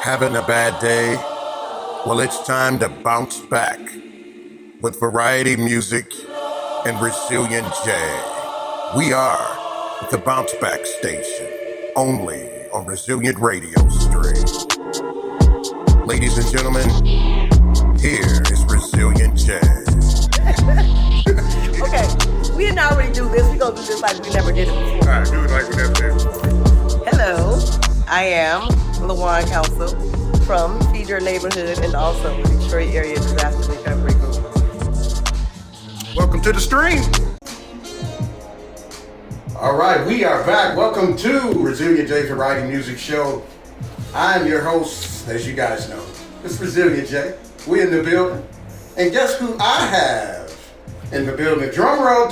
Having a bad day? Well, it's time to bounce back with variety music and resilient jazz. We are the Bounce Back Station, only on Resilient Radio Stream. Ladies and gentlemen, here is Resilient Jazz. Okay, we didn't already do this. We're going to do this like we never did it before. All right, do it like we never did it before. Hello, I am LeJuan Council from Feed Your Neighborhood and also the Detroit Area Disaster Recovery Group. Welcome to the stream. All right, we are back. Welcome to Resilient J Variety Music Show. I'm your host, as you guys know. It's Resilient J. We in the building. And guess who I have in the building? Drum roll.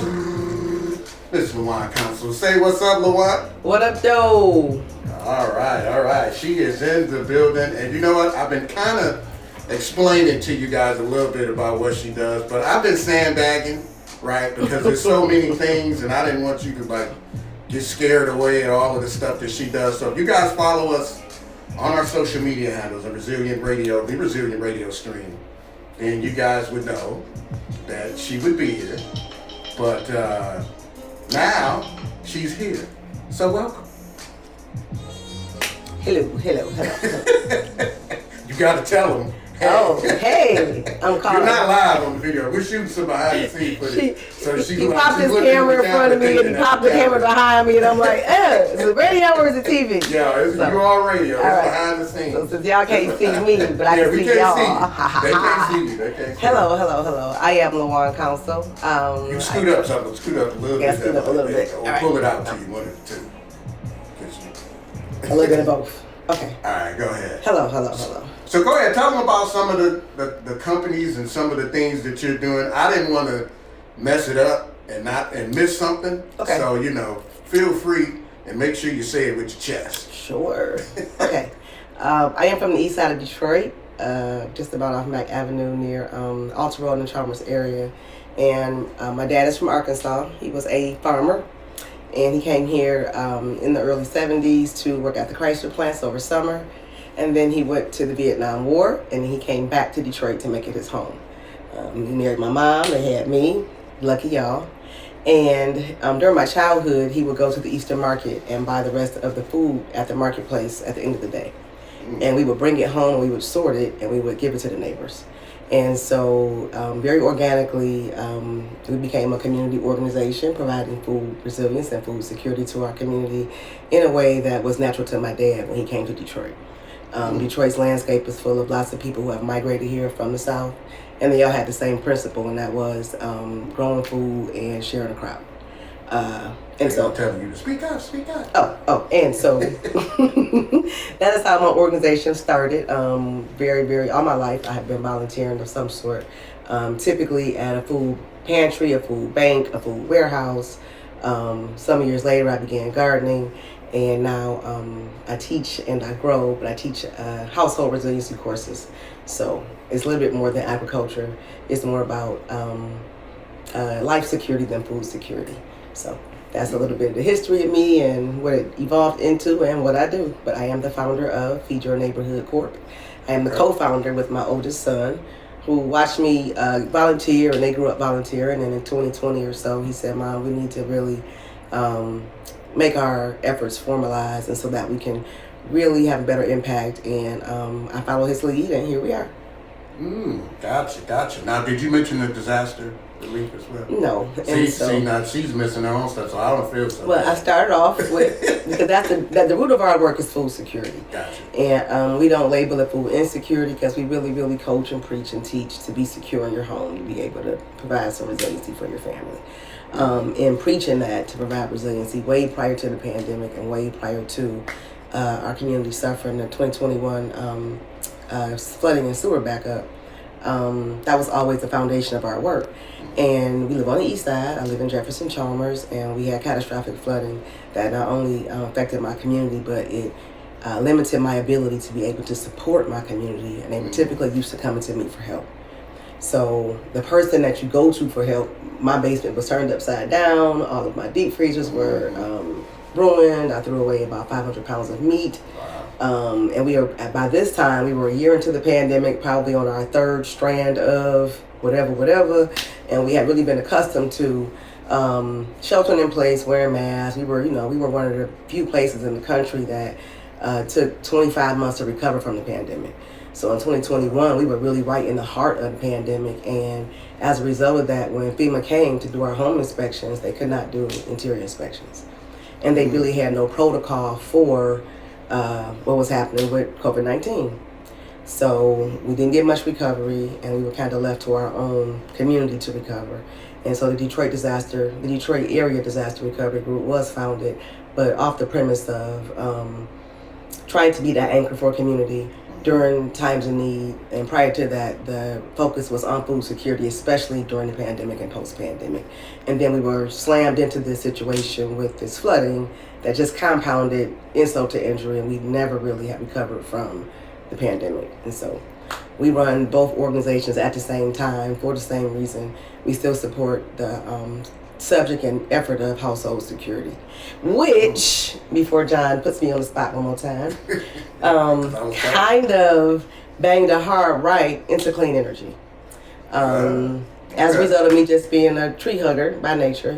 This is LeJuan Council. Say what's up, LeJuan. What up, though? All right. She is in the building. And you know what? I've been kind of explaining to you guys a little bit about what she does. But I've been sandbagging, right? Because there's so many things. And I didn't want you to get scared away at all of the stuff that she does. So if you guys follow us on our social media handles, the Resilient Radio Stream, and you guys would know that she would be here. But now she's here. So welcome. Hello. You got to tell them. Hey, I'm calling. You're not live on the video. We're shooting some behind the scenes footage. He popped his camera in front of me and he popped the camera behind me and I'm like, is it radio or is it TV? Yeah, you're on radio. It's right. Behind the scenes. So since y'all can't see me, but I can see y'all. They can't see you. Hello. I am LeJuan Council. You scoot up a little bit. Yeah, scoot up a little bit. We'll pull it out to you, one of the two. A little bit of both. Okay. All right, go ahead. Hello. So go ahead, tell them about some of the companies and some of the things that you're doing. I didn't want to mess it up and miss something. Okay. So, feel free and make sure you say it with your chest. Sure. Okay. I am from the east side of Detroit, just about off Mack Avenue near Alta Road in the Chalmers area. And my dad is from Arkansas. He was a farmer. And he came here in the early 70s to work at the Chrysler plants over summer. And then he went to the Vietnam War, and he came back to Detroit to make it his home. He married my mom, they had me, lucky y'all. And during my childhood, he would go to the Eastern Market and buy the rest of the food at the marketplace at the end of the day. And we would bring it home, we would sort it, and we would give it to the neighbors. And so very organically, we became a community organization providing food resilience and food security to our community in a way that was natural to my dad when he came to Detroit. Detroit's landscape is full of lots of people who have migrated here from the South, and they all had the same principle, and that was growing food and sharing a crop. And so telling you to speak up. And so that is how my organization started. Very, all my life I have been volunteering of some sort, typically at a food pantry, a food bank, a food warehouse. Some years later I began gardening, and now I teach and I grow, but I teach household resiliency courses. So it's a little bit more than agriculture. It's more about life security than food security. So that's a little bit of the history of me and what it evolved into and what I do. But I am the founder of Feed Your Neighborhood Corp. I am the co-founder with my oldest son, who watched me volunteer, and they grew up volunteering. And in 2020 or so, he said, "Mom, we need to really make our efforts formalized, and so that we can really have a better impact." And I follow his lead, and here we are. Gotcha. Now, did you mention the disaster relief as well? No. See, now she's missing her own stuff, so I don't feel so. Well, I started off with, because that's the root of our work is food security. Gotcha. And we don't label it food insecurity because we really coach and preach and teach to be secure in your home, to be able to provide some resiliency for your family. In preaching that, to provide resiliency way prior to the pandemic and way prior to our community suffering the 2021 flooding and sewer backup. That was always the foundation of our work. And we live on the east side. I live in Jefferson Chalmers, and we had catastrophic flooding that not only affected my community, but it limited my ability to be able to support my community. And they were typically used to coming to me for help. So the person that you go to for help, my basement was turned upside down. All of my deep freezers were ruined. I threw away about 500 pounds of meat. And we were, by this time, we were a year into the pandemic, probably on our third strand of whatever. And we had really been accustomed to sheltering in place, wearing masks. We were one of the few places in the country that took 25 months to recover from the pandemic. So in 2021, we were really right in the heart of the pandemic. And as a result of that, when FEMA came to do our home inspections, they could not do interior inspections. And they really had no protocol for what was happening with COVID-19. So we didn't get much recovery, and we were kind of left to our own community to recover. And so the Detroit Area Disaster Recovery Group was founded, but off the premise of trying to be that anchor for community during times of need. And prior to that, the focus was on food security, especially during the pandemic and post-pandemic. And then we were slammed into this situation with this flooding that just compounded insult to injury, and we never really had recovered from the pandemic. And so we run both organizations at the same time for the same reason. We still support the subject and effort of household security, which, before John puts me on the spot one more time, kind of banged a hard right into clean energy. As a result of me just being a tree hugger by nature,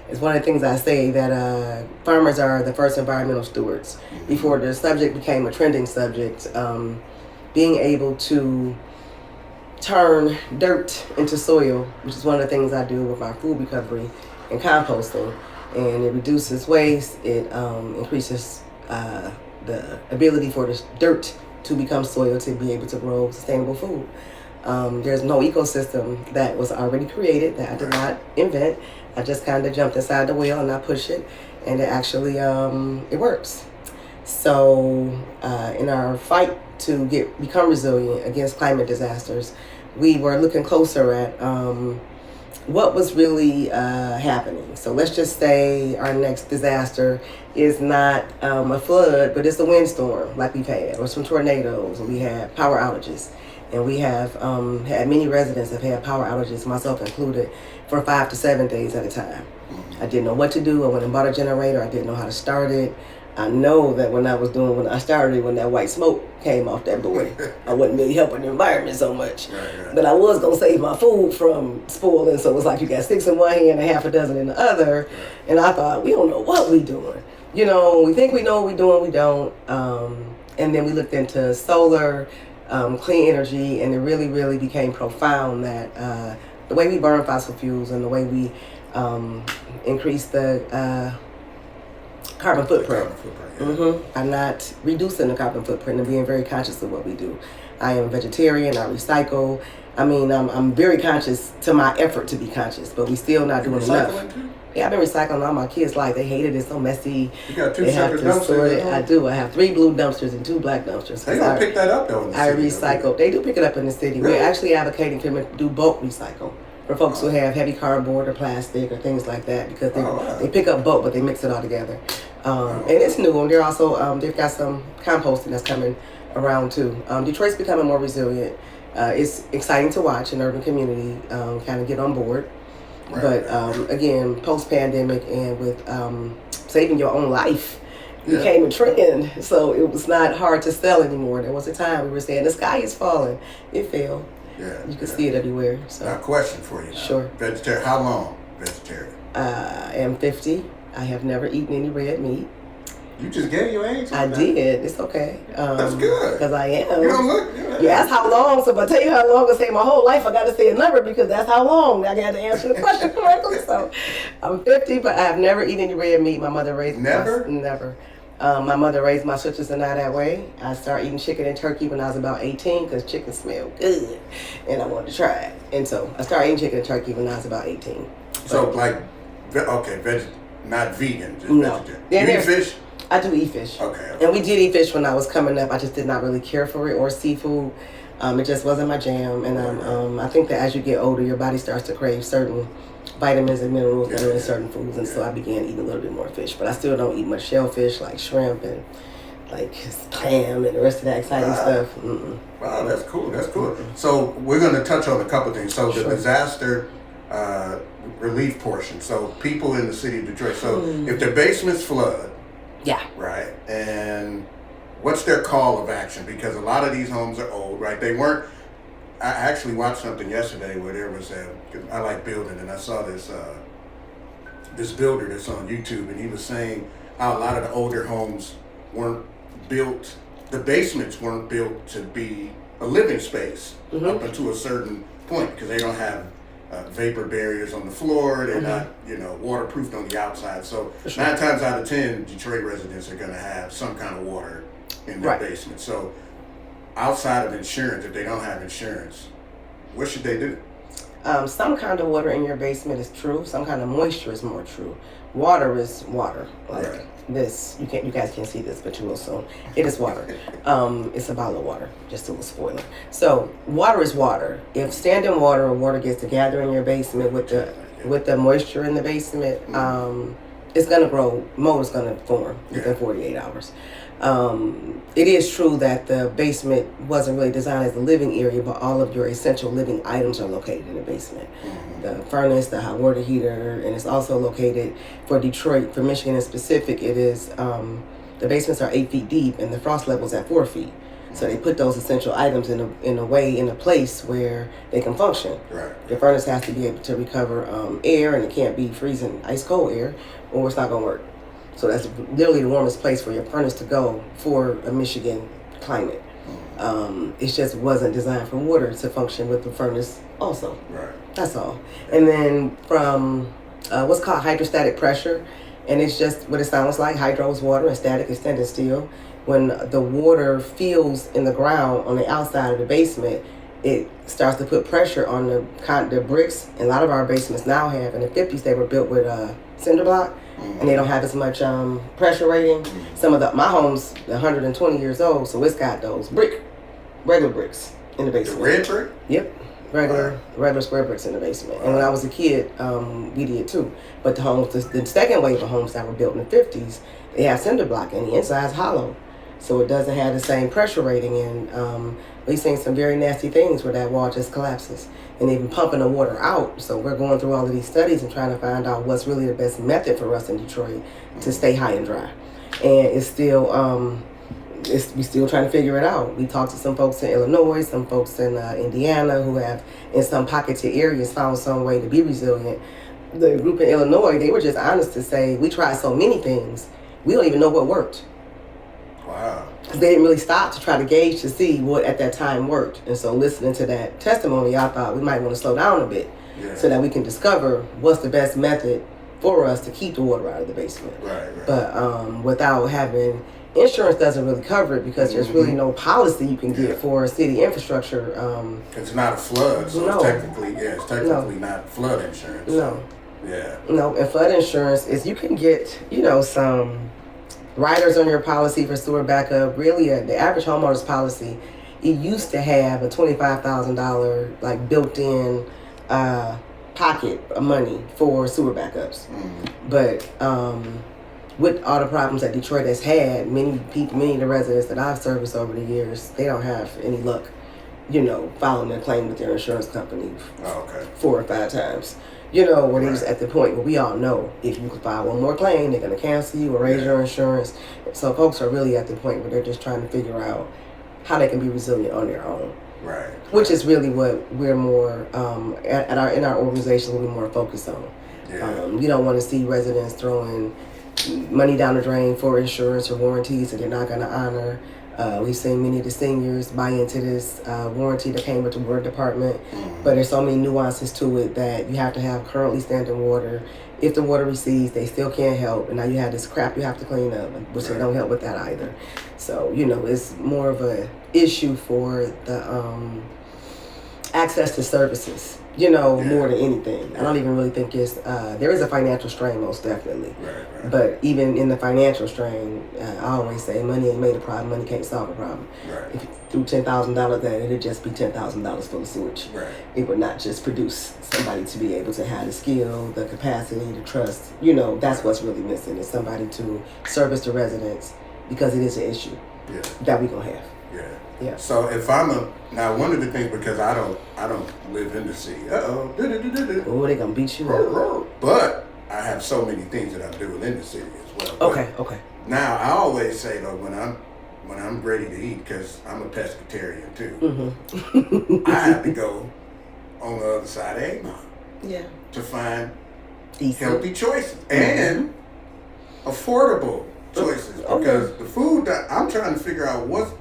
it's one of the things I say that farmers are the first environmental stewards. Before the subject became a trending subject, being able to turn dirt into soil, which is one of the things I do with my food recovery and composting, and it reduces waste. It increases the ability for the dirt to become soil to be able to grow sustainable food. There's no ecosystem that was already created that I did not invent. I just kind of jumped inside the wheel and I push it, and it actually it works. So in our fight to become resilient against climate disasters, we were looking closer at what was really happening. So let's just say our next disaster is not a flood, but it's a windstorm like we've had, or some tornadoes, or we had power outages. And we have had many residents have had power outages, myself included, for 5 to 7 days at a time. I didn't know what to do. I went and bought a generator. I didn't know how to start it. I know that when I started, when that white smoke came off that board, I wasn't really helping the environment so much. Right. But I was going to save my food from spoiling. So it was like you got 6 in one hand and half a dozen in the other. Right. And I thought, we don't know what we doing. We think we know what we're doing, we don't. And then we looked into solar, clean energy, and it really, really became profound that the way we burn fossil fuels and the way we increase the carbon footprint. I'm not reducing the carbon footprint and being very conscious of what we do. I am a vegetarian, I recycle. I mean, I'm very conscious to my effort to be conscious, but we still not doing enough. Too? Yeah, I've been recycling all my kids' life. They hate it. It's so messy. You got 2 separate dumpsters? I do. I have 3 blue dumpsters and 2 black dumpsters. They don't pick that up, though, in the city. I recycle. They do pick it up in the city. Really? We're actually advocating to do bulk recycle for folks who have heavy cardboard or plastic or things like that, because they pick up bulk, but they mix it all together. And it's new. And they're also, they've got some composting that's coming around, too. Detroit's becoming more resilient. It's exciting to watch an urban community kind of get on board. Right. But again, post-pandemic and with saving your own life became a trend. So it was not hard to sell anymore. There was a time we were saying, the sky is falling. It fell. Yeah, you can see it everywhere. So. Now, a question for you now. Sure. Vegetarian. How long vegetarian? I am 50. I have never eaten any red meat. You just gave your age? I did. It's okay. That's good. Because I am. You don't look. You ask how long, so if I tell you how long, I say my whole life, I got to say a number because that's how long. I got to answer the question correctly. So I'm 50, but I have never eaten any red meat. My mother raised me. Never? Never. My mother raised my sisters and I that way. I started eating chicken and turkey when I was about 18 because chicken smelled good and I wanted to try it. And so I started eating chicken and turkey when I was about 18. So not vegan, just no. vegetarian. You eat fish? I do eat fish. Okay. And we did eat fish when I was coming up. I just did not really care for it, or seafood. It just wasn't my jam. And I think that as you get older, your body starts to crave certain vitamins and minerals that are in certain foods. And so I began eating a little bit more fish. But I still don't eat much shellfish like shrimp and like clam and the rest of that exciting stuff. Wow, that's cool. That's cool. So we're going to touch on a couple things. So the disaster relief portion. So people in the city of Detroit. So if their basements flood, Yeah. Right. And what's their call of action? Because a lot of these homes are old, right? They weren't. I actually watched something yesterday where there was I like building, and I saw this builder that's on YouTube, and he was saying how a lot of the older homes weren't built. The basements weren't built to be a living space up until a certain point because they don't have vapor barriers on the floor. They're not, waterproofed on the outside. So 9 times out of 10, Detroit residents are going to have some kind of water in their basement. So outside of insurance, if they don't have insurance, what should they do? Some kind of water in your basement is true. Some kind of moisture is more true. Water is water. Like this, you guys can't see this, but you will soon. It is water. It's a bottle of water, just a little spoiler. So water is water. If standing water or water gets together in your basement with the moisture in the basement, it's gonna grow. Mold is gonna form within 48 hours. It is true that the basement wasn't really designed as a living area, but all of your essential living items are located in the basement. The furnace, the hot water heater, and it's also located for Detroit, for Michigan in specific. It is the basements are 8 feet deep and the frost level is at 4 feet. So they put those essential items in a place where they can function. Right. The furnace has to be able to recover air, and it can't be freezing ice cold air, or it's not gonna work. So that's literally the warmest place for your furnace to go for a Michigan climate. It just wasn't designed for water to function with the furnace also. Right. That's all. And then from what's called hydrostatic pressure, and it's just what it sounds like. Hydro is water and static is standing still. When the water feels in the ground on the outside of the basement, it starts to put pressure on the bricks. And a lot of our basements now have, in the 50s, they were built with cinder block, and they don't have as much pressure rating. Some of my home's 120 years old, so it's got those regular bricks in the basement. The red brick? Yep. Regular square bricks in the basement. And when I was a kid, we did too. But the second wave of homes that were built in the 50s, they have cinder block, and the inside's hollow. So it doesn't have the same pressure rating, and we've seen some very nasty things where that wall just collapses. And they've been pumping the water out. So we're going through all of these studies and trying to find out what's really the best method for us in Detroit to stay high and dry. And it's still, we're still trying to figure it out. We talked to some folks in Illinois, some folks in Indiana who have, in some pocketed areas, found some way to be resilient. The group in Illinois, they were just honest to say, we tried so many things, we don't even know what worked. Wow. Because they didn't really stop to try to gauge to see what at that time worked. And so listening to that testimony, I thought we might want to slow down a bit so that we can discover what's the best method for us to keep the water out of the basement. Right. But without having, insurance doesn't really cover it because there's really no policy you can get for city infrastructure. It's not a flood, so it's technically not flood insurance. No. Yeah. No, and flood insurance is you can get, some riders on your policy for sewer backup. Really, the average homeowner's policy, it used to have a $25,000 like built-in pocket of money for sewer backups. But with all the problems that Detroit has had, many of the residents that I've serviced over the years, they don't have any luck, filing their claim with their insurance company 4 or 5 times. Where they're just at the point where we all know if you file one more claim, they're going to cancel you or raise your insurance. So folks are really at the point where they're just trying to figure out how they can be resilient on their own. Right. Which is really what we're more, in our organization, we're more focused on. Yeah. You don't want to see residents throwing money down the drain for insurance or warranties that they're not going to honor. We've seen many of the seniors buy into this warranty that came with the water department, but there's so many nuances to it that you have to have currently standing water. If the water recedes, they still can't help, and now you have this crap you have to clean up, which they don't help with that either. So, it's more of a issue for the access to services, more than anything. I don't even really think it's, there is a financial strain, most definitely. Right. But even in the financial strain, I always say money ain't made a problem, money can't solve a problem. Right. If you threw $10,000 at it, it'd just be $10,000 full of sewage. Right. It would not just produce somebody to be able to have the skill, the capacity, the trust. That's what's really missing, is somebody to service the residents, because it is an issue that we gonna have. Yeah. So if now one of the things, because I don't live in the city. Oh, they gonna beat you up. But I have so many things that I'm doing in the city as well. Okay. Now I always say though when I'm ready to eat, because I'm a pescatarian too, I have to go on the other side of 8 Mile. Yeah. To find decent, healthy choices and affordable choices. Because the food that I'm trying to figure out what's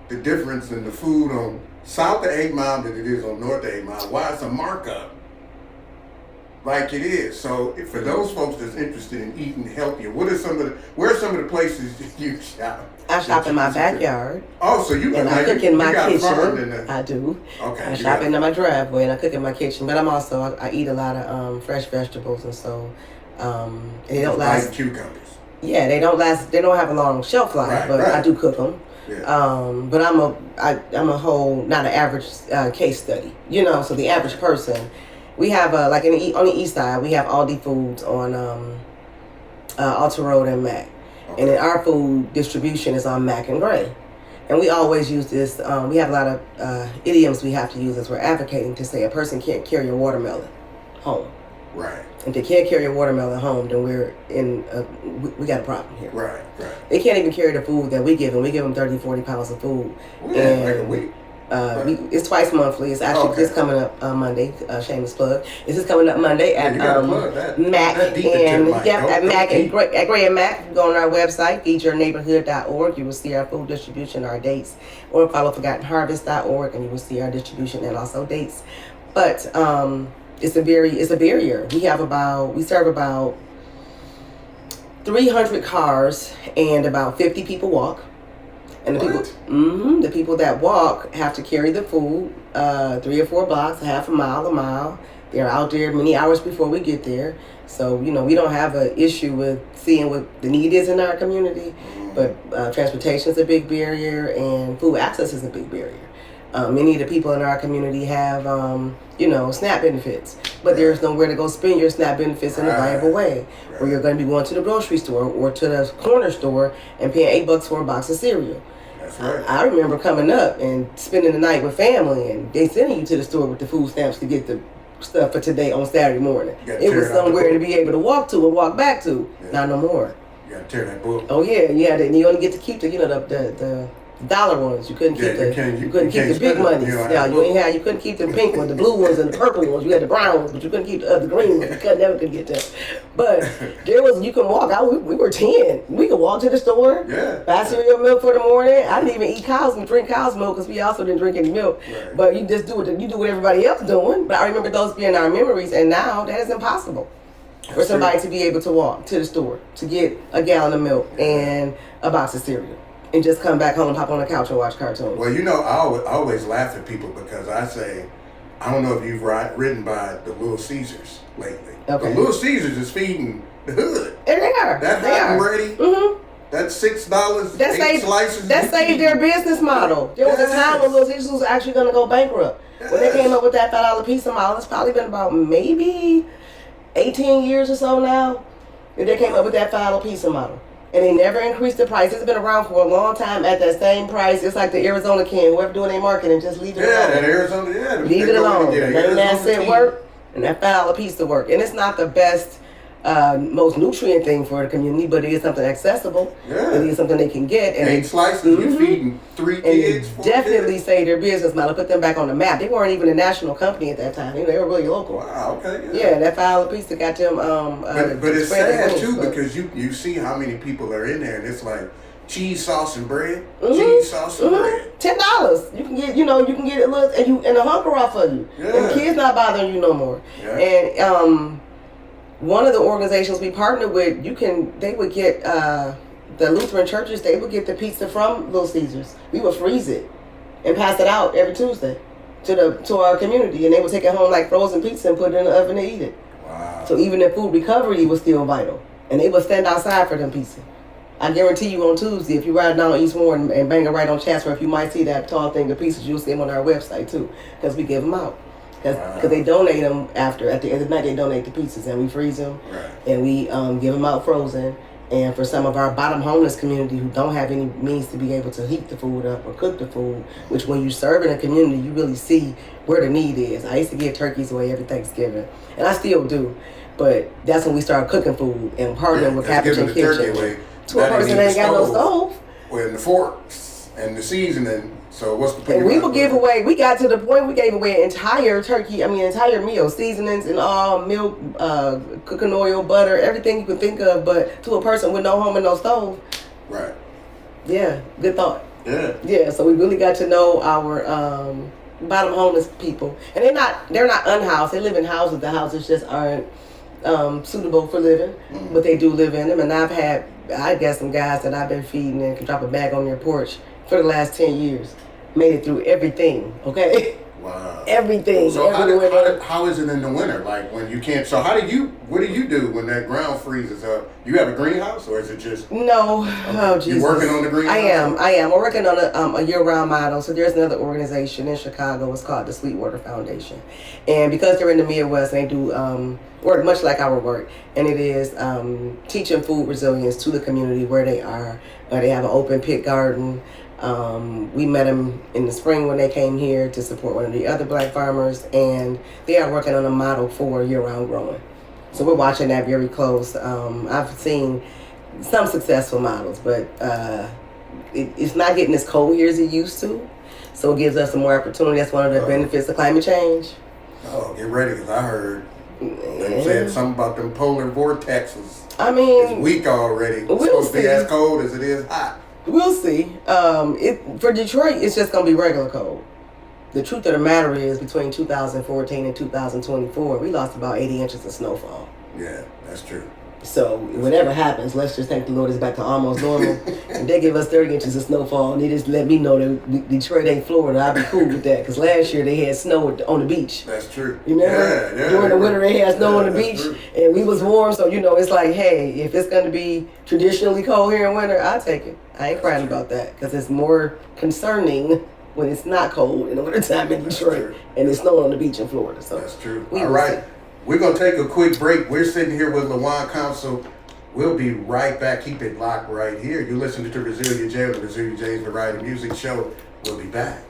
the difference in the food on south of 8 Mile than it is on north of 8 Mile. Why it's a markup like it is. So for those folks that's interested in eating healthier, where are some of the places you shop? I shop in my backyard. Oh, so you and I cook in my kitchen. In I do. Okay. I shop in my driveway and I cook in my kitchen. But I eat a lot of fresh vegetables, and so they don't last. Like cucumbers. Yeah, they don't last. They don't have a long shelf life, but I do cook them. Yeah. But I'm a whole, not an average case study. So the average person, we have on the east side, we have Aldi Foods on Alta Road and Mac. Okay. And then our food distribution is on Mac and Gray. And we always use this, we have a lot of idioms we have to use as we're advocating to say a person can't carry a watermelon home. Right. If they can't carry a watermelon home, then we got a problem here. Right. They can't even carry the food that we give them. We give them 30, 40 pounds of food. And like a week. It's twice monthly. It's actually this coming up Monday. Shameless plug. This is coming up Monday at Mac at Mac at Gray and Mac. Go on our website, feedyourneighborhood.org. You will see our food distribution, our dates, or follow ForgottenHarvest.org, and you will see our distribution and also dates. But it's a barrier. We serve about 300 cars, and about 50 people walk. And the people that walk have to carry the food 3 or 4 blocks, half a mile. They're out there many hours before we get there. So, we don't have an issue with seeing what the need is in our community. But transportation is a big barrier, and food access is a big barrier. Many of the people in our community have, SNAP benefits, but there's nowhere to go spend your SNAP benefits in a viable way. Or you're going to be going to the grocery store or to the corner store and paying $8 for a box of cereal. That's right. I remember coming up and spending the night with family, and they sending you to the store with the food stamps to get the stuff for today on Saturday morning. It was somewhere to be able to walk to and walk back to. Yeah. Not no more. You gotta tear that book. Oh yeah, and you only get to keep the dollar ones. You couldn't keep the big ones. You couldn't keep the pink ones, the blue ones, and the purple ones. You had the brown ones, but you couldn't keep the green ones. You never could get them. But you can walk out. We were 10. We could walk to the store, buy cereal milk for the morning. I didn't even eat drink cow's milk, because we also didn't drink any milk. Right. But you just do what everybody else doing. But I remember those being our memories, and now that is impossible. For somebody to be able to walk to the store to get a gallon of milk and a box of cereal and just come back home and pop on the couch and watch cartoons. Well, I always laugh at people because I say, I don't know if you've ridden by the Little Caesars lately. Okay. The Little Caesars is feeding the hood. And they are. That hot and ready. Mm-hmm. That's $6, 8 slices. That saved their business model. There was a time when Little Caesars was actually going to go bankrupt. Yes. When they came up with that $5 pizza model, it's probably been about maybe 18 years or so now. They came up with that $5 pizza model. And they never increased the price. It's been around for a long time at that same price. It's like the Arizona can. Whoever doing their marketing, just leave it alone. Yeah, that Arizona, leave it alone. Let that cent work, and that $5 pizza work. And it's not the best, most nutrient thing for the community, but it is something accessible. Yeah. It is something they can get. And 8 slices, you're feeding 3 kids, 4 definitely kids. Save their business model, put them back on the map. They weren't even a national company at that time. They were really local. Wow, okay. Yeah, that $5 pizza got them. But it's sad too, because you see how many people are in there, and it's like cheese, sauce, and bread. Cheese, sauce, and bread. $10. You can get, you can get a little, and a hunker off of you. Yeah. And the kids not bothering you no more. Yeah. And one of the organizations we partnered with, they would get the Lutheran churches. They would get the pizza from Little Caesars. We would freeze it and pass it out every Tuesday to our community, and they would take it home like frozen pizza and put it in the oven and eat it. Wow! So even the food recovery was still vital, and they would stand outside for them pizza. I guarantee you on Tuesday, if you ride down East Warren and bang it right on Chatsworth, you might see that tall thing of pizzas. You'll see them on our website too, because we give them out. Because they donate them at the end of the night, they donate the pizzas, and we freeze them, and we give them out frozen. And for some of our bottom homeless community who don't have any means to be able to heat the food up or cook the food, which when you serve in a community, you really see where the need is. I used to give turkeys away every Thanksgiving, and I still do. But that's when we started cooking food and partnering with Capuchin Kitchen. To a person that ain't got no stove. Well, and the forks and the seasoning. So what's the point? And we would give away. We got to the point we gave away entire entire meal, seasonings and all, milk, cooking oil, butter, everything you could think of. But to a person with no home and no stove. Right. Yeah. Good thought. Yeah. Yeah. So we really got to know our bottom homeless people, and they're not unhoused. They live in houses. The houses just aren't suitable for living, but they do live in them. And I got some guys that I've been feeding and can drop a bag on your porch for the last 10 years. Made it through everything, okay? Wow. Everything. So how is it in the winter? Like when you can't, so what do you do when that ground freezes up? You have a greenhouse or is it just? No. Okay. Oh, Jesus. You're working on the greenhouse? I am. We're working on a year-round model. So there's another organization in Chicago. It's called the Sweetwater Foundation. And because they're in the Midwest, they do work much like our work. And it is teaching food resilience to the community where they are. They have an open pit garden. We met them in the spring when they came here to support one of the other black farmers, and they are working on a model for year-round growing. So we're watching that very close. I've seen some successful models, but it's not getting as cold here as it used to, so it gives us some more opportunity. That's one of the benefits of climate change. Oh, get ready, because I heard they said something about them polar vortexes. I mean, it's weak already. It's we'll supposed to be see. as cold as it is hot. We'll see. For Detroit, it's just going to be regular cold. The truth of the matter is, between 2014 and 2024, we lost about 80 inches of snowfall. Yeah, that's true. So whatever happens, let's just thank the Lord it's back to almost normal. And they give us 30 inches of snowfall, and they just let me know that Detroit ain't Florida. I'll be cool with that, because last year they had snow on the beach. That's true. You remember? Yeah, during the winter they had snow on the beach, true. and we was warm. So it's like, hey, if it's going to be traditionally cold here in winter, I'll take it. I ain't crying about that, because it's more concerning when it's not cold in the wintertime in Detroit and it's snow on the beach in Florida. So that's true. All right. We're going to take a quick break. We're sitting here with LeJuan Council. We'll be right back. Keep it locked right here. You're listening to Resilient J, the Resilient J's Variety Music Show. We'll be back.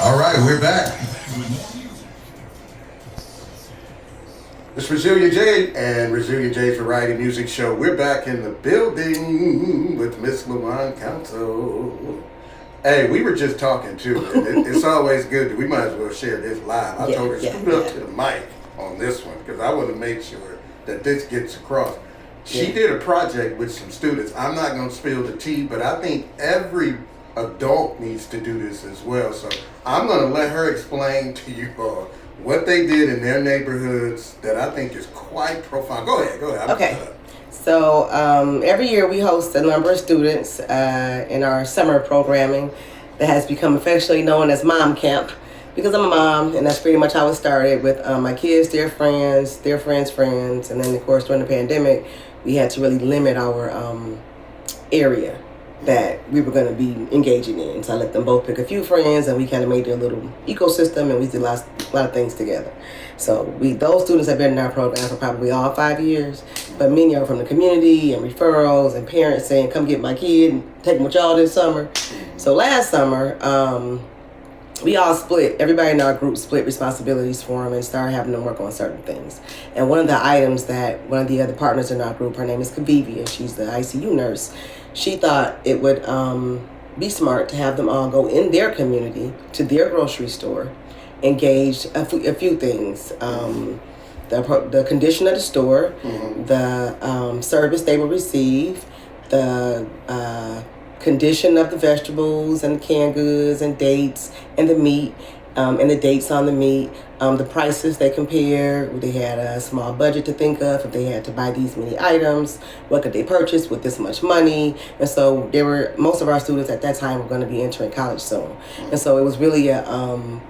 All right, we're back. It's Resilient J and Resilient J's Variety Music Show. We're back in the building with Miss LeJuan Council. Hey, we were just talking too. It's always good. We might as well share this live. I told her scoot up to the mic on this one because I want to make sure that this gets across. She did a project with some students. I'm not going to spill the tea, but I think every adult needs to do this as well. So I'm going to let her explain to you all what they did in their neighborhoods that I think is quite profound. Go ahead. Okay. So every year we host a number of students in our summer programming that has become affectionately known as Mom Camp, because I'm a mom, and that's pretty much how it started with my kids, their friends, friends, and then of course during the pandemic we had to really limit our area that we were going to be engaging in. So I let them both pick a few friends, and we kind of made their little ecosystem, and we did a lot of things together. So those students have been in our program for probably all 5 years, but many are from the community and referrals and parents saying, come get my kid and take them with y'all this summer. So last summer, we all everybody in our group split responsibilities for them and started having them work on certain things. And one of the items that one of the other partners in our group, her name is Kavivia, she's the ICU nurse, she thought it would be smart to have them all go in their community to their grocery store, engage a few things. The condition of the store, the service they will receive, the condition of the vegetables and canned goods and dates and the meat, and the dates on the meat, the prices they compared. They had a small budget to think of. If they had to buy these many items, what could they purchase with this much money? And so most of our students at that time were going to be entering college soon. And so it was really a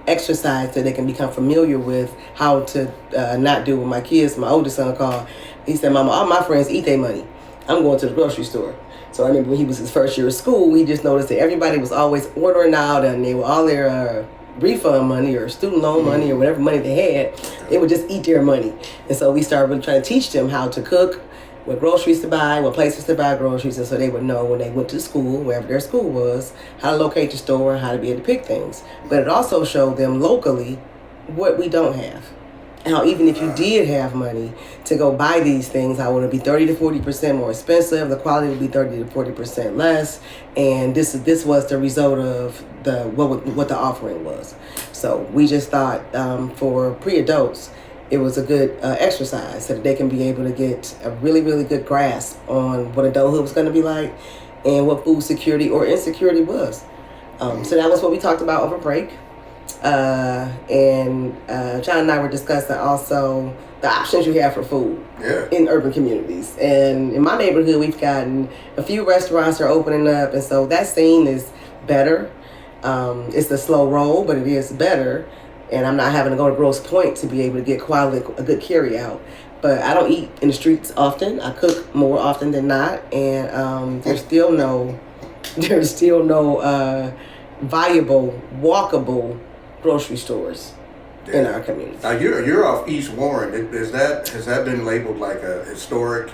exercise that they can become familiar with how to not do what my kids, my oldest son called. He said, "Mama, all my friends eat their money. I'm going to the grocery store." So I remember when he was his first year of school, he just noticed that everybody was always ordering out, and they were all their refund money or student loan money or whatever money they had, they would just eat their money. And so we started really trying to teach them how to cook, what groceries to buy, what places to buy groceries, and so they would know when they went to school, wherever their school was, how to locate the store, how to be able to pick things. But it also showed them locally what we don't have. How even if you did have money to go buy these things, how would it be 30 to 40% more expensive? The quality would be 30 to 40% less, and this was the result of what the offering was. So we just thought for pre-adults, it was a good exercise so that they can be able to get a really, really good grasp on what adulthood was going to be like and what food security or insecurity was. So that was what we talked about over break. And John and I were discussing also the options you have for food in urban communities. And in my neighborhood, we've gotten a few restaurants are opening up, and so that scene is better. It's a slow roll, but it is better. And I'm not having to go to Grosse Pointe to be able to get a good carry out. But I don't eat in the streets often. I cook more often than not, and there's still no viable, walkable grocery stores in our community. Now you're off East Warren. Has that been labeled like a historic?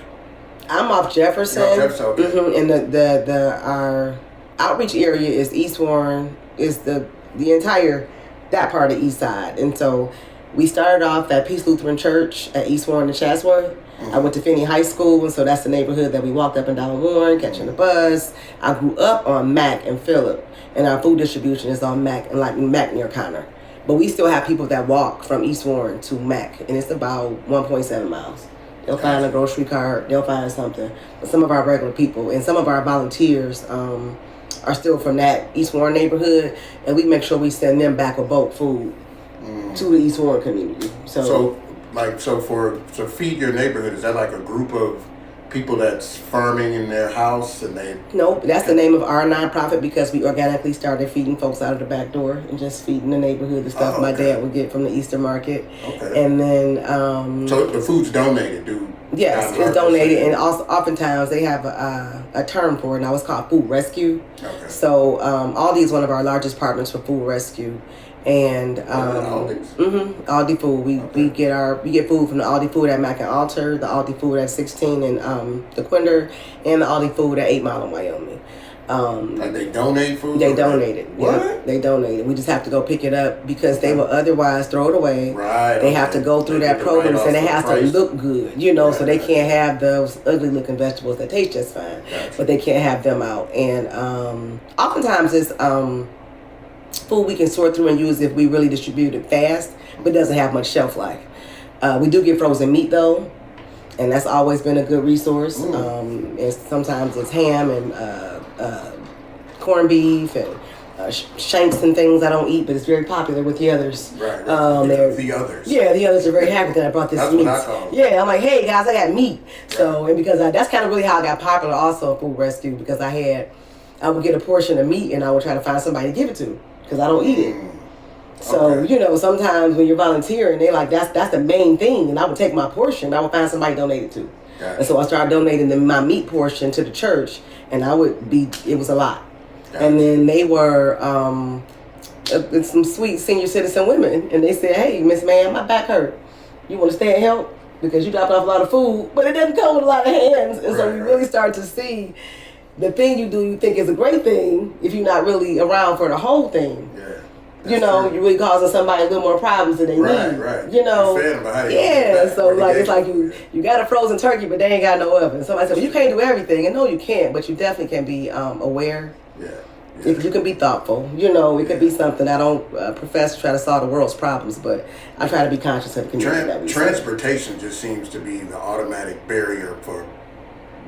I'm off Jefferson. You're off Jefferson, okay. And our outreach area is East Warren, is the entire that part of the east side. And so we started off at Peace Lutheran Church at East Warren and Chatsworth. I went to Finney High School, and so that's the neighborhood that we walked up and down Warren, catching the bus. I grew up on Mack and Phillip, and our food distribution is on Mack and Mack near Connor. But we still have people that walk from East Warren to Mack, and it's about 1.7 miles. They'll find a grocery cart, they'll find something. But some of our regular people and some of our volunteers are still from that East Warren neighborhood, and we make sure we send them back with bulk food to the East Warren community. So Feed Your Neighborhood, is that like a group of people that's farming in their house and they... No, that's the name of our nonprofit, because we organically started feeding folks out of the back door and just feeding the neighborhood, the stuff my dad would get from the Easter market. Okay. And then... so the food's donated, dude? Yes, it's donated, and also oftentimes they have a term for it. Now it's called food rescue. Okay. So Aldi is one of our largest partners for food rescue. And Aldi food. We get food from the Aldi food at Mack and Alter, the Aldi food at 16 and the Quinder, and the Aldi food at 8 Mile in Wyoming. Like they donate food? They donate it. What? Yeah, they donate it. We just have to go pick it up because they will otherwise throw it away. Right. They have to go through that program, and it has to look good, so they can't have those ugly looking vegetables that taste just fine, but they can't have them out. And oftentimes it's food we can sort through and use if we really distribute it fast, but doesn't have much shelf life. We do get frozen meat though, and that's always been a good resource. And sometimes it's ham and corned beef and shanks and things I don't eat, but it's very popular with the others. Right. The others. Yeah, the others are very happy that I brought this meat. That's what I call it. Yeah, I'm like, hey guys, I got meat. Right. So, and because that's kind of really how I got popular also in food rescue, because I would get a portion of meat and I would try to find somebody to give it to, because I don't eat it. So, sometimes when you're volunteering, they're like, that's the main thing. And I would take my portion, I would find somebody to donate it to. Gotcha. And so I started donating my meat portion to the church, and it was a lot. Gotcha. And then they were some sweet senior citizen women, and they said, hey, Miss Ma'am, my back hurt. You want to stay and help? Because you dropped off a lot of food, but it doesn't come with a lot of hands. And so we really started to see the thing you do, you think is a great thing, if you're not really around for the whole thing. Yeah. You're really causing somebody a little more problems than they need. Right. So it's like you got a frozen turkey, but they ain't got no oven. Somebody said, well, you can't do everything. And no, you can't, but you definitely can be aware. Yeah. If you can be thoughtful. It could be something. I don't profess to try to solve the world's problems, but I try to be conscious of the community that we Transportation just seems to be the automatic barrier for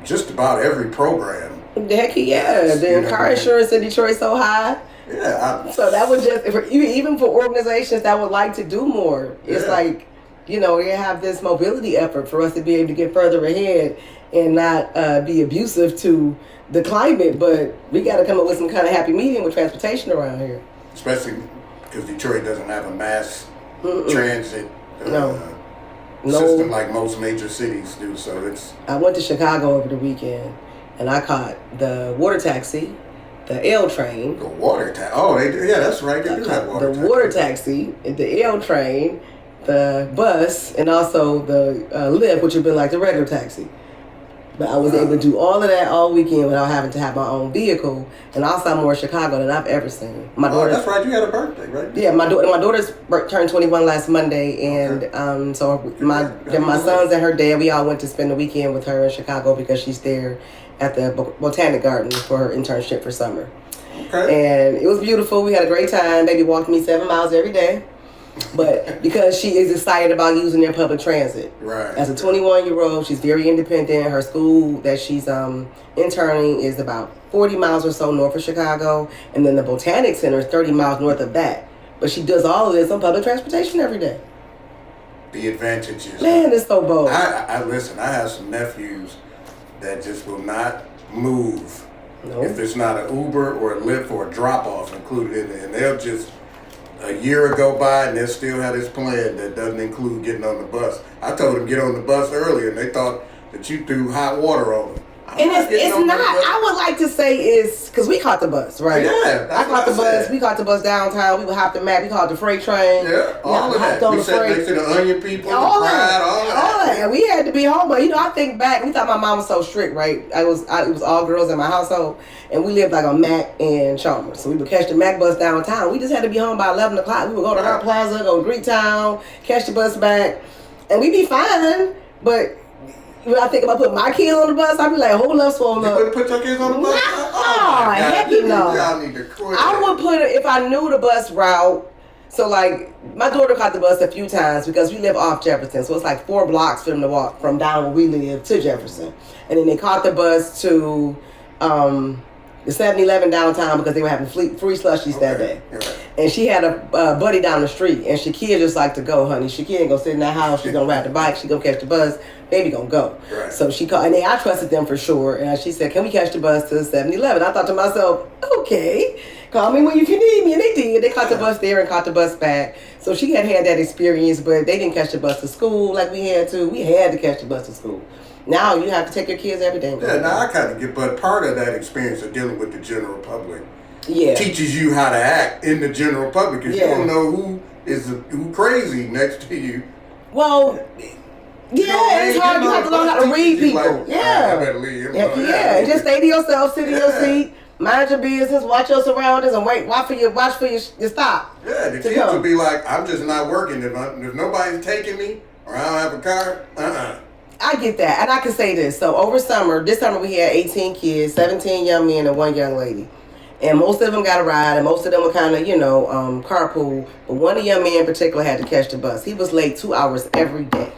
just about every program. Heck yeah. The car insurance in Detroit so high. Yeah. So that was just even for organizations that would like to do more. It's like, you know, they have this mobility effort for us to be able to get further ahead and not be abusive to the climate. But we got to come up with some kind of happy medium with transportation around here. Especially because Detroit doesn't have a mass transit system like most major cities do. So it's. I went to Chicago over the weekend, and I caught the water taxi, the L train. The water taxi. Oh, that's right. They do have water taxi. The water taxi, the L train, the bus, and also the Lyft, which would be like the regular taxi. But I was able to do all of that all weekend without having to have my own vehicle, and I saw more Chicago than I've ever seen. My daughter. That's right. You had a birthday, right? Yeah, my daughter's turned 21 last Monday, and so my sons and her dad, we all went to spend the weekend with her in Chicago because she's there at the Botanic Garden for her internship for summer. Okay. And it was beautiful. We had a great time. Baby walked me 7 miles every day. But because she is excited about using their public transit. Right. As a 21-year-old, she's very independent. Her school that she's interning is about 40 miles or so north of Chicago. And then the Botanic Center is 30 miles north of that. But she does all of this on public transportation every day. The advantages. Man, it's so bold. I listen, I have some nephews that just will not move if it's not an Uber or a Lyft or a drop-off included in it. And they'll just... A year go by and they still have this plan that doesn't include getting on the bus. I told them get on the bus earlier and they thought that you threw hot water on them. And it's not, I would like to say is, because we caught the bus, right? Yeah, I caught the bus. We caught the bus downtown. We would hop the Mac. We caught the freight train. Yeah, all of that. We sat next to the onion people, all the pride, all that. And we had to be home. But, you know, I think back, we thought my mom was so strict, right? It was all girls in my household. And we lived like on Mac and Chalmers. So we would catch the Mac bus downtown. We just had to be home by 11 o'clock. We would go to Hart Plaza, go to Greektown, catch the bus back. And we'd be fine. But... when I think about putting my kids on the bus, I'd be like, hold up, swollen up. You wouldn't put your kids on the bus? No, heck no. Y'all need to quit. I would put it, if I knew the bus route, so like, my daughter caught the bus a few times because we live off Jefferson, so it's like 4 blocks for them to walk from down where we live to Jefferson. And then they caught the bus to the 7-Eleven downtown because they were having free slushies that day. Right. And she had a buddy down the street, and Shakia just like to go, honey. Shakia ain't gonna sit in that house. She's gonna ride the bike. She gonna catch the bus. Baby gonna go. Right. So she called, and I trusted them for sure. And she said, "Can we catch the bus to the 7-Eleven?" I thought to myself, "Okay, call me when you need me." And they did. They caught the bus there and caught the bus back. So she had that experience, but they didn't catch the bus to school like we had to. We had to catch the bus to school. Now you have to take your kids every day. Yeah, now I kind of get, but part of that experience of dealing with the general public teaches you how to act in the general public because you don't know who crazy next to you. Well, it's hard. You have to learn how to read people. Like, I better leave. And just stay to yourself, sit in your seat, mind your business, watch your surroundings, and watch for your stop. Yeah, the kids will be like, I'm just not working. If nobody's taking me or I don't have a car, I get that. And I can say this. So over this summer we had 18 kids, 17 young men and 1 young lady. And most of them got a ride, and most of them were kind of, carpool. But one of the young men in particular had to catch the bus. He was late 2 hours every day.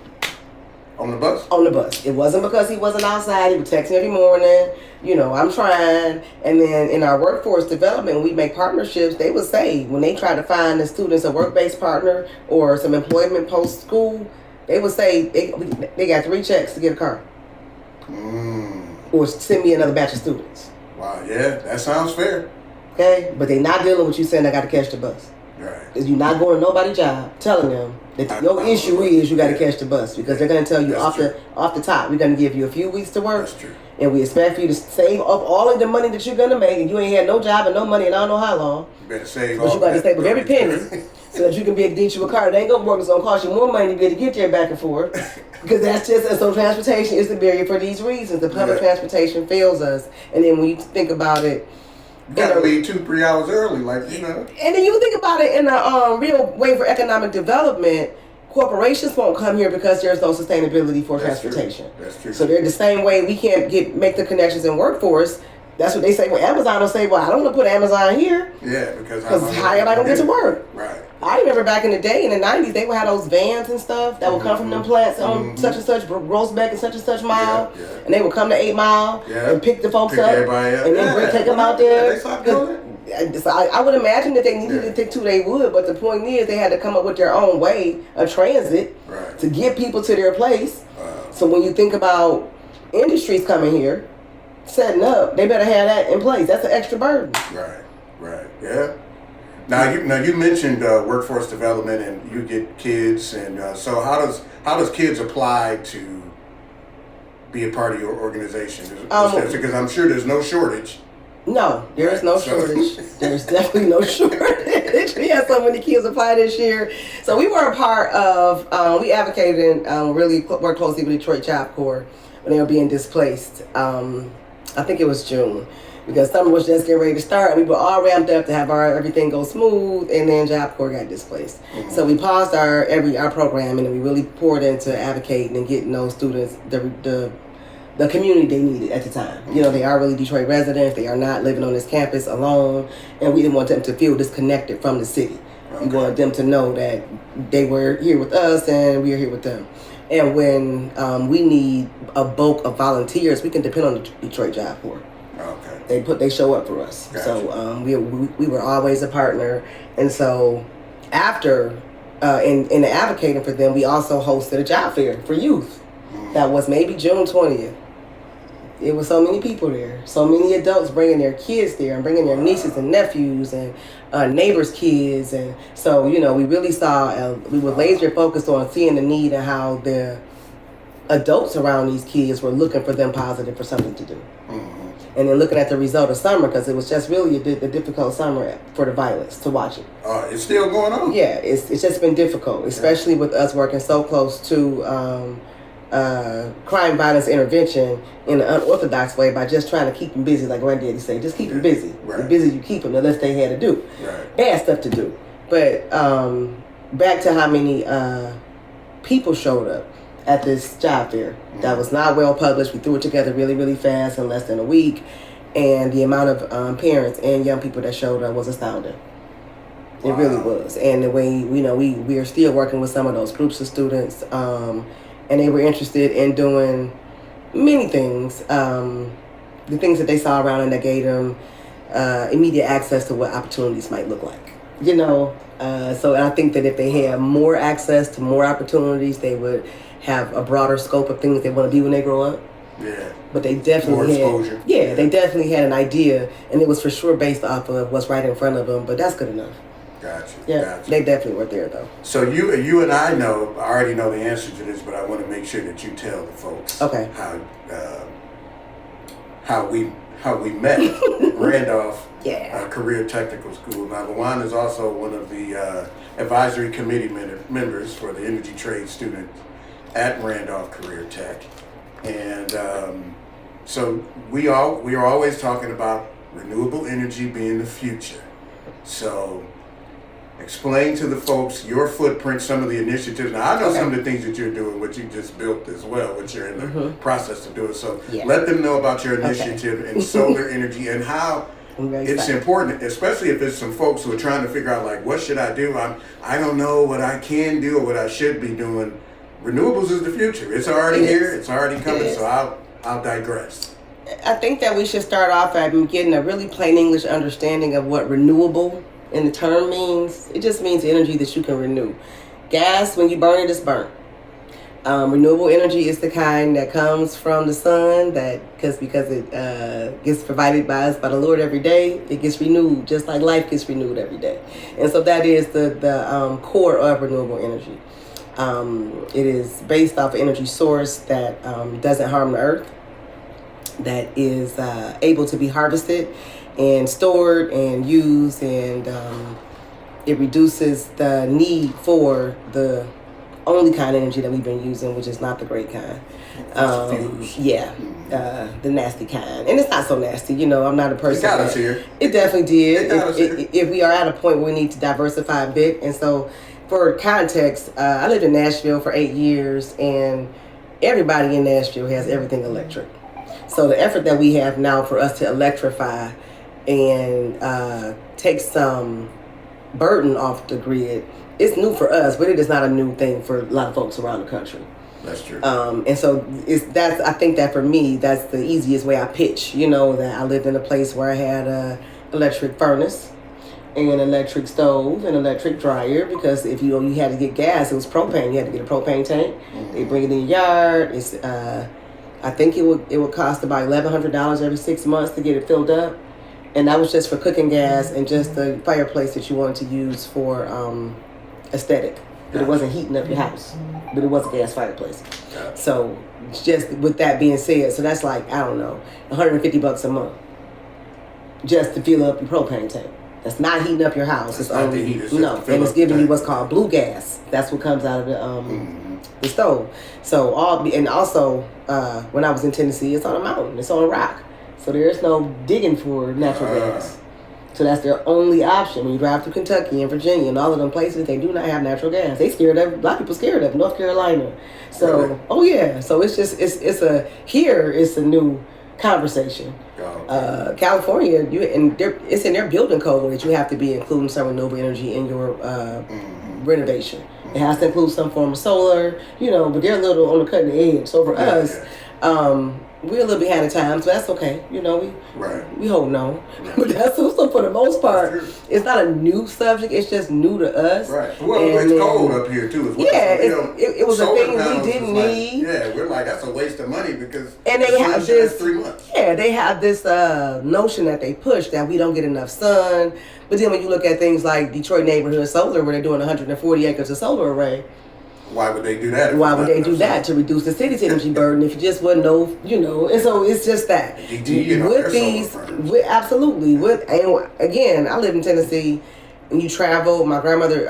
On the bus? On the bus. It wasn't because he wasn't outside. He would text me every morning. I'm trying. And then in our workforce development, when we make partnerships, they would say when they try to find the students a work-based partner or some employment post-school, they would say they got 3 checks to get a car. Or send me another batch of students. Wow, yeah, that sounds fair. Okay? But they're not dealing with you saying I got to catch the bus. Right. Because you're not going to nobody's job telling them that your issue is you got to catch the bus. Because they're going to tell you off the top, we're going to give you a few weeks to work. That's true. And we expect for you to save up all of the money that you're going to make. And you ain't had no job and no money and I don't know how long. You better save all. But you got to save up every penny. So that you can be able to get you a car. It ain't gonna work. It's gonna cost you more money to be able to get there back and forth. Because that's so transportation is the barrier for these reasons. The public transportation fails us. And then when you think about it, you gotta leave 2-3 hours early, And then you think about it in a real way for economic development. Corporations won't come here because there's no sustainability for transportation. That's true. So they're the same way we can't make the connections in workforce. That's what they say. Well, Amazon will say, well, I don't want to put Amazon here. Yeah, because how am I going to get to work? Right. I remember back in the day, in the 90s, they would have those vans and stuff that would come from them plants on such and such, Rosebeck and such mile. Yeah, yeah. And they would come to 8 Mile and pick the folks up. And then take them out there. They stopped doing it? So I would imagine that they needed to they would, but the point is they had to come up with their own way of transit to get people to their place. Wow. So when you think about industries coming here, setting up, they better have that in place. That's an extra burden. Right, yeah. Now you mentioned workforce development, and you get kids, and so how does kids apply to be a part of your organization? Because I'm sure there's no shortage. No, there is no shortage. There's definitely no shortage. We had so many kids apply this year. So we were a part of, we advocated and really worked closely with Detroit Job Corps when they were being displaced. I think it was June, because summer was just getting ready to start, and we were all ramped up to have everything go smooth, and then Job Corps got displaced. Mm-hmm. So we paused our programming, and we really poured into advocating and getting those students the community they needed at the time. You know, they are really Detroit residents. They are not living on this campus alone, and we didn't want them to feel disconnected from the city. Okay. We wanted them to know that they were here with us and we are here with them. And when we need a bulk of volunteers, we can depend on the Detroit Job Corps. Okay. They show up for us. Gotcha. So we were always a partner, and so after in advocating for them, we also hosted a job fair for youth. That was maybe June 20th. It was so many people there, so many adults bringing their kids there and bringing their nieces and nephews and neighbors' kids, and so we really saw we were laser focused on seeing the need and how the adults around these kids were looking for them positive for something to do, and then looking at the result of summer, because it was just really a difficult summer for the violence to watch it. It's still going on. Yeah, it's just been difficult, especially with us working so close to crime violence intervention in an unorthodox way by just trying to keep them busy, like Granddaddy say, just keep them busy. Right. The busy you keep them, the less they had to do. Right. Bad stuff to do. But back to how many people showed up at this job fair. That was not well published. We threw it together really, really fast in less than a week, and the amount of parents and young people that showed up was astounding. Wow. It really was. And the way we are still working with some of those groups of students. And they were interested in doing many things. The things that they saw around, and that gave them immediate access to what opportunities might look like. So I think that if they had more access to more opportunities, they would have a broader scope of things they want to be when they grow up. Yeah. But they definitely they definitely had an idea, and it was for sure based off of what's right in front of them. But that's good enough. Gotcha. Yeah, gotcha. They definitely were there though. So you and I already know the answer to this, but I want to make sure that you tell the folks how we met at Randolph Career Technical School. Now, LeJuan is also one of the advisory committee members for the energy trade student at Randolph Career Tech, and so we are always talking about renewable energy being the future. So explain to the folks your footprint, some of the initiatives. Now, I know some of the things that you're doing, what you just built as well, what you're in the process of doing. So let them know about your initiative in solar energy and how it's important, especially if it's some folks who are trying to figure out, like, what should I do? I don't know what I can do or what I should be doing. Renewables is the future. It's already here. It's already coming. So I'll digress. I think that we should start off at getting a really plain English understanding of what renewable in the term means. It just means energy that you can renew. Gas, when you burn it, it's burnt. Renewable energy is the kind that comes from the sun, because it gets provided by us by the Lord every day. It gets renewed, just like life gets renewed every day. And so that is the core of renewable energy. It is based off an energy source that doesn't harm the earth, that is able to be harvested and stored and used, and it reduces the need for the only kind of energy that we've been using, which is not the great kind. The nasty kind. And it's not so nasty, I'm not a person. It got us here. It definitely did. If we are at a point where we need to diversify a bit. And so, for context, I lived in Nashville for 8 years, and everybody in Nashville has everything electric. So the effort that we have now for us to electrify and take some burden off the grid, it's new for us, but it is not a new thing for a lot of folks around the country. That's true. And so I think that for me, that's the easiest way I pitch, that I lived in a place where I had a electric furnace and electric stove and electric dryer, because if you had to get gas, it was propane. You had to get a propane tank. They bring it in your yard. It's I think it would cost about $1,100 every 6 months to get it filled up, and that was just for cooking gas and just the fireplace that you wanted to use for aesthetic. But it wasn't heating up your house. But it was a gas fireplace. So just with that being said, so that's like, I don't know, $150 a month just to fill up your propane tank. That's not heating up your house. It's only and it's giving you what's called blue gas. That's what comes out of the stove. So also when I was in Tennessee, it's on a mountain. It's on a rock. So there's no digging for natural gas. So that's their only option. When you drive through Kentucky and Virginia and all of them places, they do not have natural gas. They scared of, a lot of people scared of North Carolina. So, really? Oh yeah. So it's just, it's a new conversation. California, it's in their building code that you have to be including some renewable energy in your renovation. It has to include some form of solar, but they're a little on the cutting edge. So for us, we're a little behind the times, but that's okay. We holding on. Right. But that's also, for the most part, it's not a new subject. It's just new to us. Right. Well, it's cold up here too as well. Yeah, so it was a thing we didn't need. We're like, that's a waste of money because they have this 3 months. Yeah, they have this notion that they push that we don't get enough sun. But then when you look at things like Detroit neighborhood solar, where they're doing 140 acres of solar array. Why would they do that? Why would they do that? To reduce the city's energy burden if you just wouldn't know, and so it's just that. Absolutely. And again, I live in Tennessee, and you travel. My grandmother,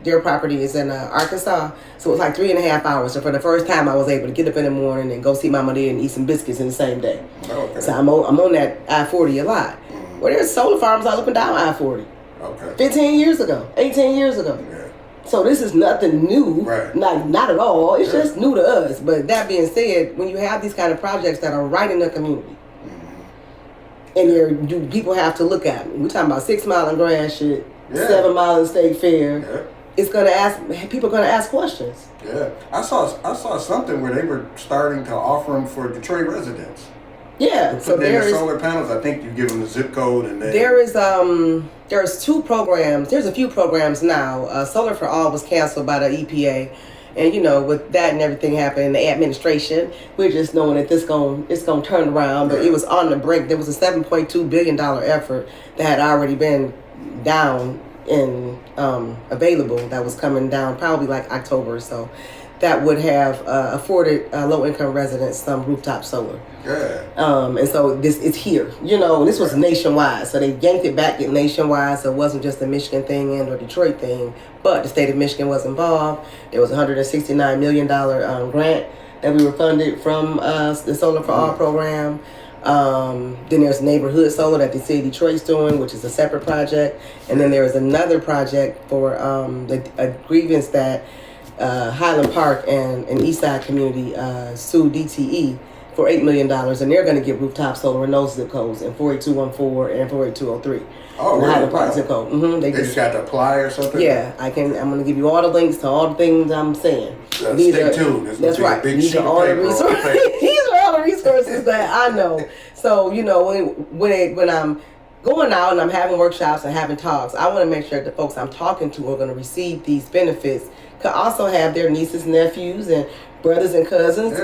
their property is in Arkansas, so it's like 3.5 hours. So for the first time, I was able to get up in the morning and go see my mother and eat some biscuits in the same day. Okay. So I'm on that I-40 a lot. Well, there's solar farms all up and down I-40. Okay. 15 years ago, 18 years ago. Yeah. So this is nothing new, right. Not at all. It's just new to us. But that being said, when you have these kind of projects that are right in the community, and people have to look at them. We're talking about 6 Mile and Grass shit, 7 Mile and State Fair. Yeah. People are gonna ask questions. Yeah, I saw something where they were starting to offer them for Detroit residents. Yeah, so there's solar panels. I think you give them the zip code, and then there's 2 programs. There's a few programs now. Solar for All was canceled by the EPA, and with that and everything happening, the administration, we're just knowing that it's gonna turn around. But it was on the brink. There was a $7.2 billion effort that had already been down and available. That was coming down probably like October or so. That would have afforded low-income residents some rooftop solar. Yeah. And so it's here. This was nationwide. So they yanked it back nationwide, so it wasn't just a Michigan thing and or Detroit thing, but the state of Michigan was involved. There was a $169 million grant that we were funded from the Solar for All program. Then there's neighborhood solar that the city of Detroit's doing, which is a separate project. And then there is another project for a grievance that Highland Park and Eastside community sued DTE for $8 million, and they're going to get rooftop solar in those zip codes in 48214 and 48203. Oh, really? Highland Park zip code. They just got to apply or something? Yeah, I'm going to give you all the links to all the things I'm saying. Stay tuned. That's right. These are all the resources. These are all the resources that I know. So when I'm going out and I'm having workshops and having talks, I want to make sure that the folks I'm talking to are going to receive these benefits. Could also have their nieces, nephews, and brothers and cousins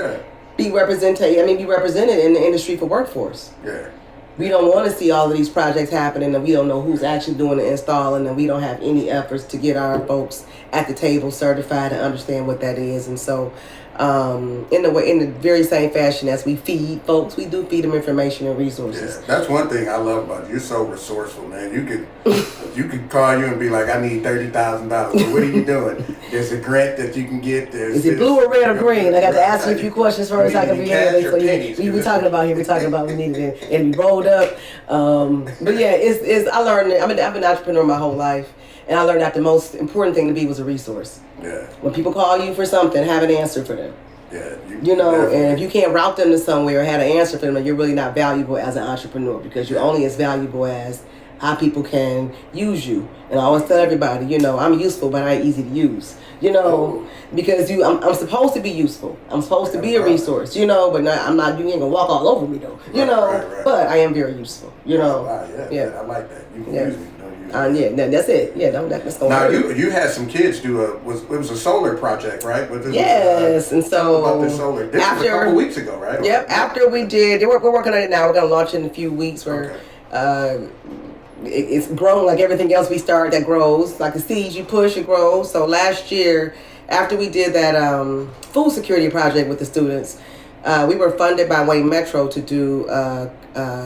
be represented in the industry for workforce. Yeah. We don't want to see all of these projects happening and we don't know who's actually doing the installing, and we don't have any efforts to get our folks at the table certified and understand what that is. And so in the very same fashion as we feed folks, we do feed them information and resources. Yeah, that's one thing I love about you. You're so resourceful, man. You could call you and be like, I need $30,000. So what are you doing? There's a grant that you can get. Is it blue or red or green? I got to ask you a few questions first. I can be here. We talking about we need it and be rolled up. But yeah, I learned. I've been an entrepreneur my whole life. And I learned that the most important thing to be was a resource. Yeah. When people call you for something, have an answer for them. Yeah. And if you can't route them to somewhere or have an answer for them, you're really not valuable as an entrepreneur, because you're only as valuable as how people can use you. And I always tell everybody, you know, I'm useful, but I ain't easy to use. You know, because I'm supposed to be useful. I'm supposed to be a resource, you know, but not, I'm not, you ain't gonna walk all over me though, you know, but I am very useful, you know. Yeah, I like that. You can use me, don't use me. Yeah, that's it. Yeah, that's going Now, you had some kids do it was a solar project, right? Yes, and so about this solar. This was a couple weeks ago, right? Yep, after we did, we're working on it now. We're gonna launch it in a few weeks. Where it's grown like everything else we start that grows. Like the seeds you push, it grows. So last year, after we did that food security project with the students, we were funded by Wayne Metro to do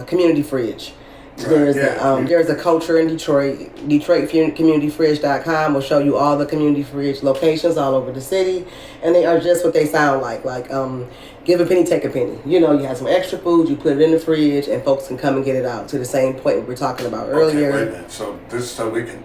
community fridge. There's a culture in Detroit. DetroitCommunityFridge.com will show you all the community fridge locations all over the city, and they are just what they sound like. Like give a penny, take a penny. You know, you have some extra food, you put it in the fridge, and folks can come and get it out. To the same point we were talking about earlier. Okay, wait a minute.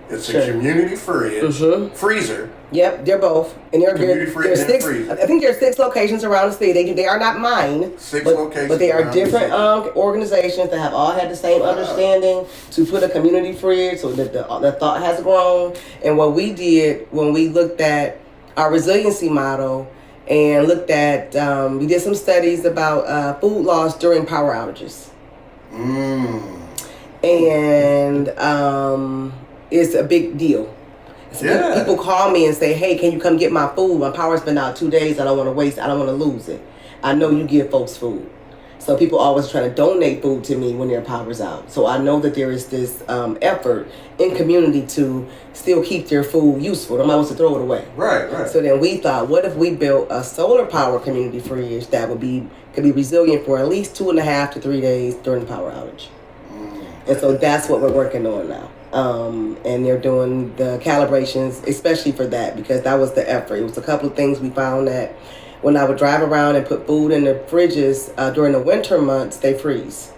It's a community fridge freezer. Yep, they're both, and there's six. I think there's 6 locations around the city. They are not mine. Locations, but they are different organizations that have all had the same understanding to put a community fridge. So that the thought has grown. And what we did when we looked at our resiliency model and looked at, we did some studies about food loss during power outages. And it's a big deal. So people call me and say, hey, can you come get my food? My power's been out 2 days. I don't want to waste it. I don't want to lose it. I know you give folks food. So people always try to donate food to me when their power's out. So I know that there is this effort in community to still keep their food useful. Nobody wants to throw it away. Right. So then we thought, what if we built a solar power community fridge that could be resilient for at least 2.5 to 3 days during the power outage. And so that's what we're working on now. And they're doing the calibrations, especially for that, because that was the effort. It was a couple of things we found that when I would drive around and put food in the fridges during the winter months, they freeze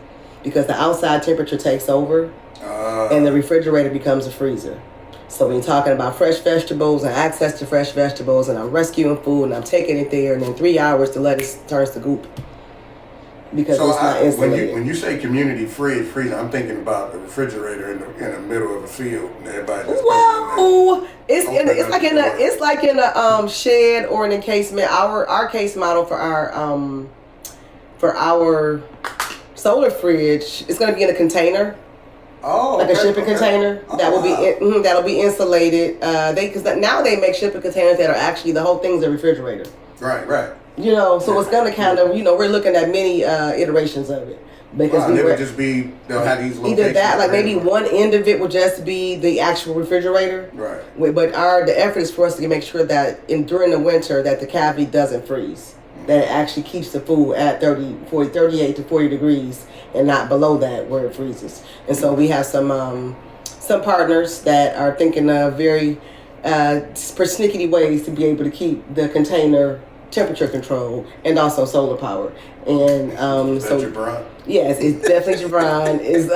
because the outside temperature takes over and the refrigerator becomes a freezer. So when you're talking about fresh vegetables and access to fresh vegetables, and I'm rescuing food and I'm taking it there, and in 3 hours the lettuce turns to goop. Because it's not insulated. When you say community freezer, I'm thinking about a refrigerator in the middle of a field, and everybody just it's like in a shed or an encasement. Our case model for our solar fridge is going to be in a container. A shipping container that'll be insulated. Because now they make shipping containers that are actually the whole thing's a refrigerator. Right. You know, so it's gonna kind of, we're looking at many iterations of it. Because they'll have these locations. Either that, like maybe one end of it will just be the actual refrigerator. Right. But the effort is for us to make sure that during the winter that the cavity doesn't freeze. That it actually keeps the food at 38 to 40 degrees and not below that where it freezes. And so we have some partners that are thinking of very persnickety ways to be able to keep the container temperature control and also solar power. And yes, it's definitely Jabron. It's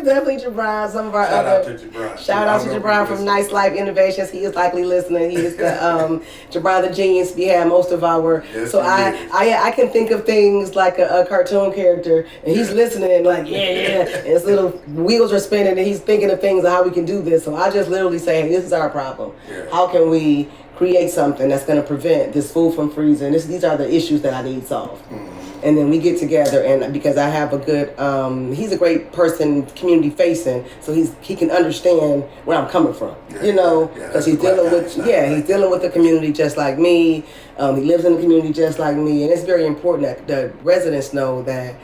definitely Jabron. Some of our shout out to Jabron. Shout out to Jabron from Nice Life Innovations. He is likely listening. He is the Jabron the genius behind most of our. So I can think of things like a cartoon character, and he's listening like and his little wheels are spinning, and he's thinking of things of how we can do this. So I just literally say, hey, this is our problem. Yeah. How can we create something that's going to prevent this food from freezing? These are the issues that I need solved. And then we get together, and because I have a good, he's a great person, community facing, so he can understand where I'm coming from, because he's dealing with the community just like me. He lives in the community just like me, and it's very important that the residents know that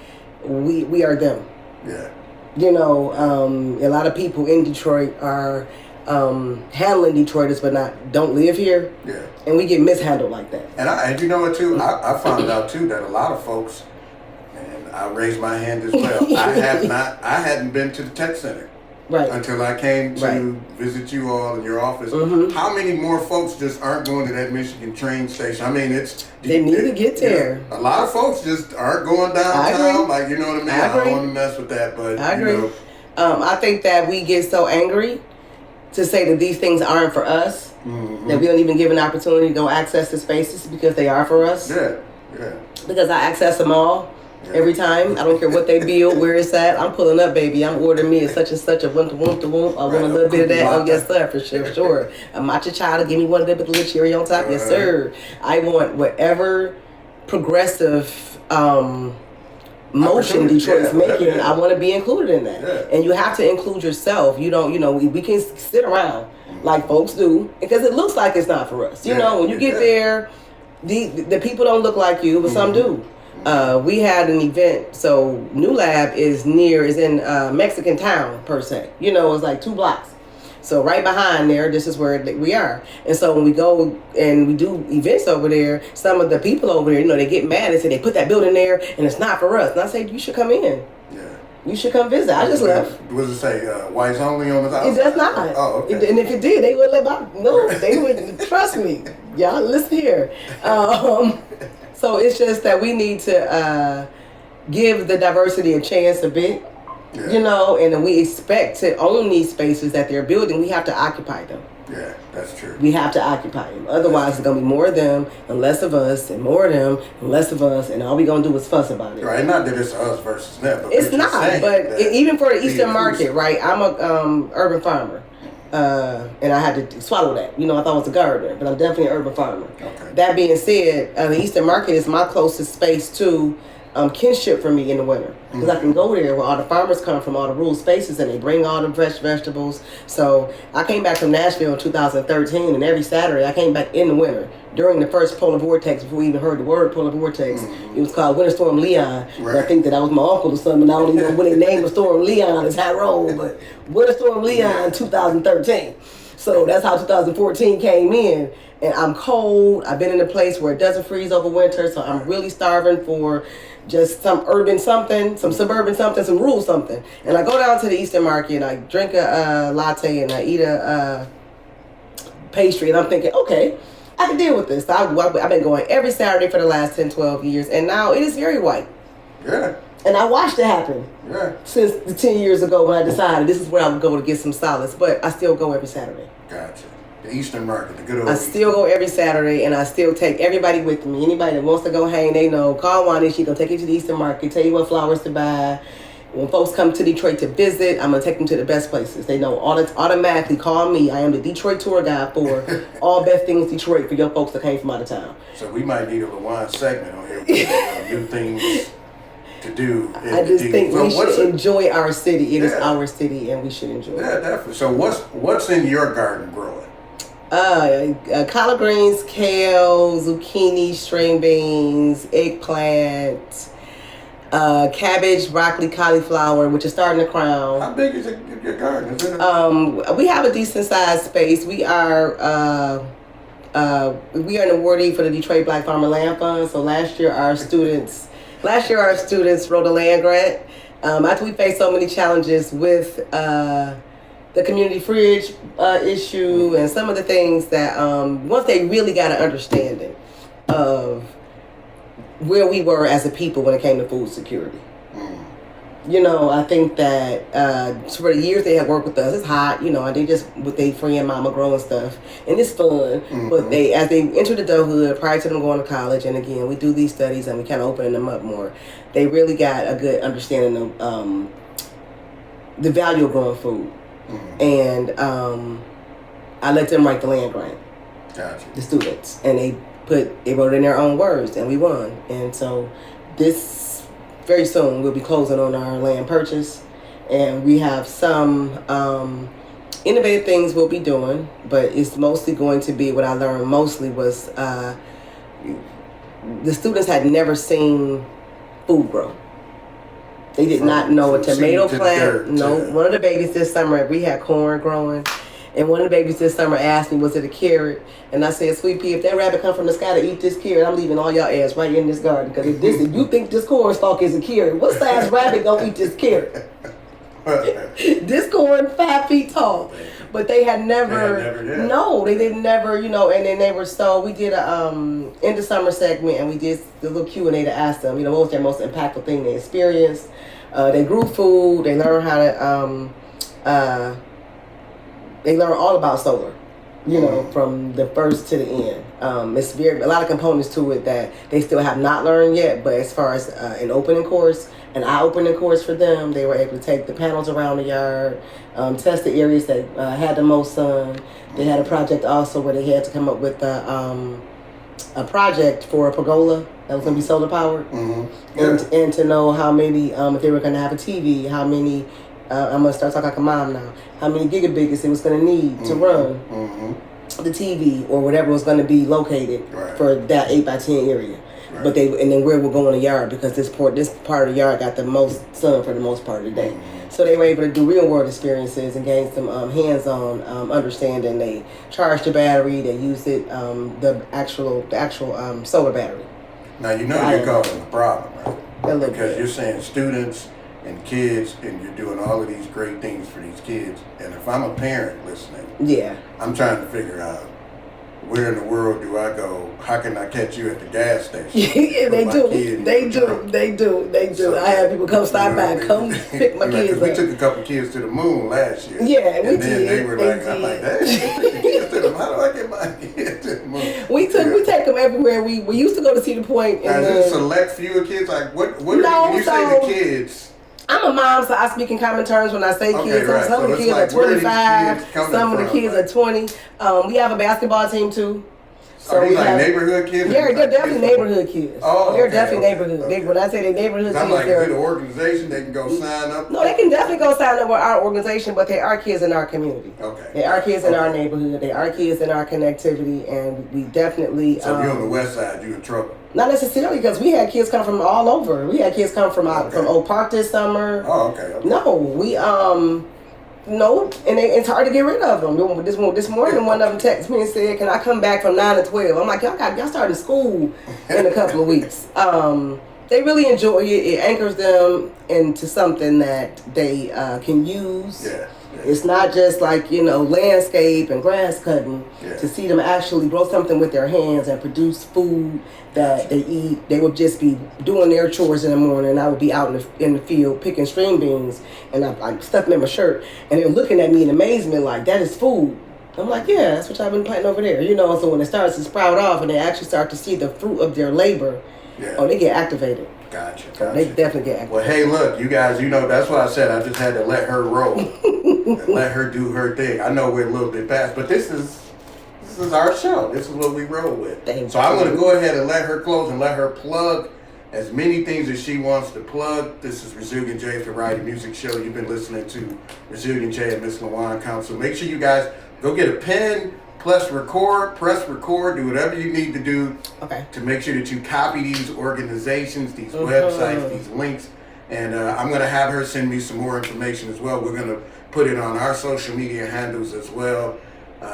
we are them. Yeah. A lot of people in Detroit are handling Detroiters but don't live here. Yeah. And we get mishandled like that. And you know what too? I found out too that a lot of folks, and I raised my hand as well, I hadn't been to the tech center. Right. Until I came to visit you all in your office. How many more folks just aren't going to that Michigan train station? I mean, they need to get there. A lot of folks just aren't going downtown. Like, you know what I mean? I don't want to mess with that, but I agree. I think that we get so angry to say that these things aren't for us, that we don't even give an opportunity to go access the spaces because they are for us. Yeah. Because I access them all. Yeah. Every time, I don't care what they build, where it's at, I'm pulling up, baby. I'm ordering me a such and such a whoop. I want a little bit of that. Oh, yes, sir, for sure. A matcha chai, give me one of them with a little cherry on top. Yes, sir. I want whatever progressive motion Detroit's making. I want to be included in that. Yeah. And you have to include yourself. You don't, we can sit around like folks do because it looks like it's not for us. You know, when you get there, the people don't look like you, but some do. We had an event, so New Lab is in Mexican Town, per se. You know, it's like 2 blocks. So right behind there, this is where we are. And so when we go and we do events over there, some of the people over there, they get mad and say they put that building there and it's not for us. And I say, you should come in. Yeah. You should come visit. I just left. What does it say? Whites only on the outside? It does not. Oh, okay. And if it did, they wouldn't let me. No, they wouldn't. Trust me. Y'all, listen here. So it's just that we need to give the diversity a chance a bit, and we expect to own these spaces that they're building. We have to occupy them. Yeah, that's true. We have to occupy them. Otherwise, it's going to be more of them and less of us, and more of them and less of us, and all we're going to do is fuss about it. Right, not that it's us versus them. But it's not, but even for the Eastern market, right, I'm a urban farmer. And I had to swallow that. I thought I was a gardener, but I'm definitely an urban farmer. Okay. That being said, the Eastern Market is my closest space to kinship for me in the winter. Because I can go there where all the farmers come from, all the rural spaces, and they bring all the fresh vegetables. So I came back from Nashville in 2013, and every Saturday I came back in the winter. During the first polar vortex, before we even heard the word polar vortex, it was called Winter Storm Leon. Right. And I think that was my uncle or something. I don't even know when they named the storm Leon is how it rolled, but Winter Storm Leon 2013. So that's how 2014 came in. And I'm cold. I've been in a place where it doesn't freeze over winter, so I'm really starving for just some urban something, some suburban something, some rural something. And I go down to the Eastern Market and I drink a latte and I eat a pastry, and I'm thinking, okay, I can deal with this. I've been going every Saturday for the last 10, 12 years, and now it is very white. Yeah. And I watched it happen since the 10 years ago when I decided this is where I would go to get some solace, but I still go every Saturday. Gotcha. The Eastern Market, the good old. I still go every Saturday, and I still take everybody with me. Anybody that wants to go hang, they know. Call Wani, she gonna take you to the Eastern Market, tell you what flowers to buy. When folks come to Detroit to visit, I'm gonna take them to the best places. They know automatically. Call me. I am the Detroit tour guide for all best things Detroit for your folks that came from out of town. So we might need a LeJuan segment on here with new things to do. I just think we should enjoy our city. It is our city, and we should enjoy it. Yeah, definitely. So what's in your garden growing? Collard greens, kale, zucchini, string beans, eggplant, cabbage, broccoli, cauliflower, which is starting to crown. How big is your garden? Is it we have a decent sized space. We are an awardee for the Detroit Black Farmer Land Fund. So last year our students wrote a land grant. After we faced so many challenges with the community fridge issue and some of the things that once they really got an understanding of where we were as a people when it came to food security. I think that for the years they had worked with us, it's hot, and they just with their friend mama growing stuff, and it's fun. But as they entered adulthood, prior to them going to college, and again we do these studies and we kind of open them up more, they really got a good understanding of the value of growing food. And I let them write the land grant. Gotcha. The students, and they wrote it in their own words, and we won. And so this very soon we'll be closing on our land purchase, and we have some innovative things we'll be doing, but it's mostly going to be what I learned mostly was the students had never seen food grow. They did not know a tomato plant. One of the babies this summer, we had corn growing, and one of the babies this summer asked me, was it a carrot? And I said, Sweet Pea, if that rabbit come from the sky to eat this carrot, I'm leaving all y'all ass right in this garden. Because if you think this corn stalk is a carrot, what size rabbit gonna eat this carrot? This corn 5 feet tall. But they had never they didn't never, and then they were we did a end of summer segment, and we did the little Q&A to ask them, what was their most impactful thing they experienced. They grew food, they learned how to they learned all about solar. you know, from the first to the end. It's a lot of components to it that they still have not learned yet, but as far as an eye-opening course for them, they were able to take the panels around the yard, test the areas that had the most sun. They had a project also where they had to come up with a project for a pergola that was going to be solar powered, and to know how many, if they were going to have a TV, how many, I'm going to start talking like a mom now, how many gigabits it was going to need to run the TV or whatever was going to be located for that 8x10 area. Right. But and then where we'll go in the yard, because this part of the yard got the most sun for the most part of the day. So they were able to do real world experiences and gain some hands-on understanding. They charged the battery, they used it, the actual solar battery. Now you know you're causing a problem, right? Because you're saying students and kids, and you're doing all of these great things for these kids. And if I'm a parent listening, I'm trying to figure out, where in the world do I go? How can I catch you at the gas station? Yeah, they do. So, I have people come stop by, come pick my kids up. We took a couple kids to the moon last year. Yeah, and then they were like, I'm like, hey, take the kids to the moon. How do I get my kids to the moon? We take them everywhere. We used to go to Cedar Point. And is it a select few of kids? Like, what when you say the kids? I'm a mom, so I speak in common terms when I say kids. Right. Some of the kids are 25, some of the kids are 20. We have a basketball team too. So are these like neighborhood kids? Yeah, they're definitely neighborhood kids. Oh, they're definitely neighborhood. Okay. When I say they're neighborhood kids, I'm like, is it an organization they can go sign up? No, they can definitely go sign up with our organization, but they are kids in our community. Okay. They are kids in our neighborhood. They are kids in our connectivity, and we definitely. So if you're on the west side, you're in trouble. Not necessarily, because we had kids come from all over. We had kids come from Oak Park this summer. Oh, okay. No, we no, and it's hard to get rid of them. This morning, one of them texted me and said, "Can I come back from 9 to 12?" I'm like, y'all starting school in a couple of weeks. They really enjoy it. It anchors them into something that they can use. Yeah. It's not just like, landscape and grass cutting. To see them actually grow something with their hands and produce food that they eat. They would just be doing their chores in the morning. I would be out in the field picking string beans, and I stuck them in my shirt, and they're looking at me in amazement like, that is food. I'm like, yeah, that's what I've been planting over there. So when it starts to sprout off and they actually start to see the fruit of their labor, they get activated. Gotcha. They definitely get activated. Well, hey, look, you guys, that's why I said I just had to let her roll and let her do her thing. I know we're a little bit past, but this is our show. This is what we roll with. So I'm going to go ahead and let her close and let her plug as many things as she wants to plug. This is Resilient J, the Variety Music Show. You've been listening to Resilient J and Miss LeJuan Council. Make sure you guys go get a pen, press record, do whatever you need to do to make sure that you copy these organizations, these websites, these links. And I'm going to have her send me some more information as well. We're going to put it on our social media handles as well.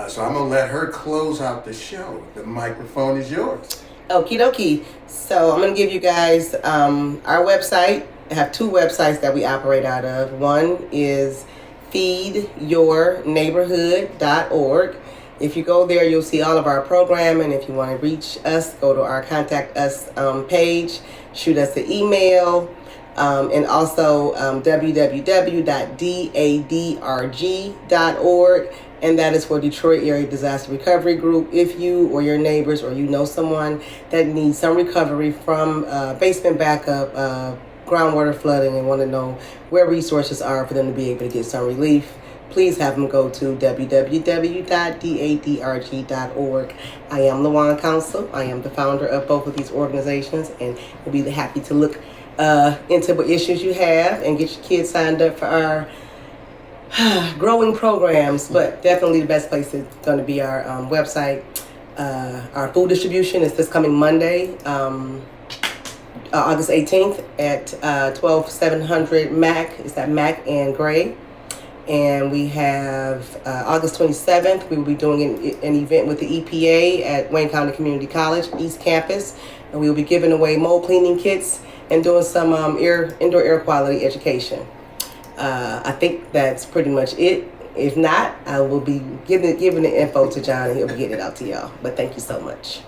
So I'm going to let her close out the show. The microphone is yours. Okie dokie. So I'm going to give you guys our website. I have two websites that we operate out of. One is feedyourneighborhood.org. If you go there, you'll see all of our programming. If you want to reach us, go to our Contact Us page, shoot us an email, and also www.dadrg.org. And that is for Detroit Area Disaster Recovery Group. If you or your neighbors or you know someone that needs some recovery from basement backup, groundwater flooding, and want to know where resources are for them to be able to get some relief, please have them go to www.dadrg.org. I am LeJuan Council. I am the founder of both of these organizations, and we'll be happy to look into what issues you have and get your kids signed up for our growing programs. But definitely the best place is going to be our website. Our food distribution is this coming Monday, August 18th at 12700 Mac. It's at Mac and Gray. And we have August 27th, we will be doing an event with the EPA at Wayne County Community College, East Campus. And we will be giving away mold cleaning kits and doing some indoor air quality education. I think that's pretty much it. If not, I will be giving the info to John and he'll be getting it out to y'all. But thank you so much.